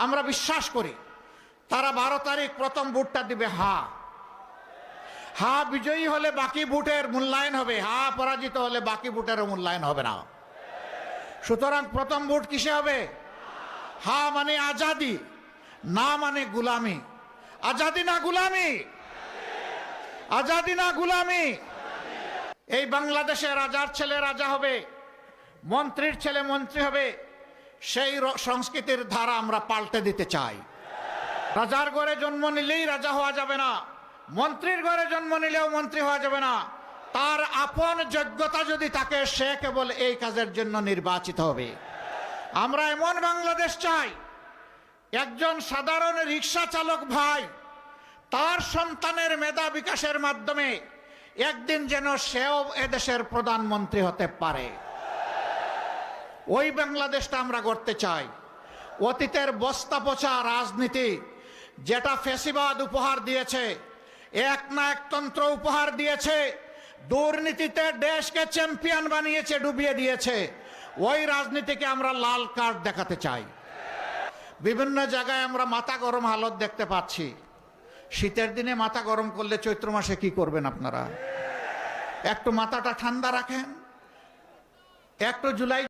আমরা বিশ্বাস করি তারা 12 তারিখ প্রথম ভোটটা দিবে। হা বিজয়ী হলে বাকি ভোটের মূল্যায়ন হবে, হা পরাজিত হলে বাকি ভোটের মূল্যায়ন হবে না। সুতরাং প্রথম ভোট কিসে হবে? হা মানে আজাদি, না মানে গুলামি। আজাদি না গুলামি, আজাদি না গুলামি। এই বাংলাদেশে রাজার ছেলে রাজা হবে, মন্ত্রীর ছেলে মন্ত্রী হবে, সেই সংস্কৃতির ধারা আমরা পাল্টে দিতে চাই। রাজার ঘরে জন্ম নিলেই রাজা হওয়া যাবে না, মন্ত্রীর ঘরে জন্ম নিলেও মন্ত্রী হওয়া যাবে না। তার আপন যোগ্যতা যদি থাকে, সে কেবল এই কাজের জন্য নির্বাচিত হবে। আমরা এমন বাংলাদেশ চাই, একজন সাধারণ রিক্সা চালক ভাই তার সন্তানের মেধা বিকাশের মাধ্যমে একদিন যেন সেও এদেশের প্রধানমন্ত্রী হতে পারে। ওই বাংলাদেশটা আমরা গড়তে চাই। অতীতের বস্তা পচা রাজনীতি, যেটা ফ্যাসিবাদ উপহার দিয়েছে, এক না একতন্ত্র উপহার দিয়েছে, দুর্নীতিতে দেশকে চ্যাম্পিয়ন বানিয়েছে, ডুবিয়ে দিয়েছে, ওই রাজনীতিকে আমরা লাল কার্ড দেখাতে চাই। বিভিন্ন জায়গায় আমরা মাথা গরম হালত দেখতে পাচ্ছি। শীতের দিনে মাথা গরম করলে চৈত্র মাসে কি করবেন আপনারা? একটু মাথাটা ঠান্ডা রাখেন, একটু জুলাই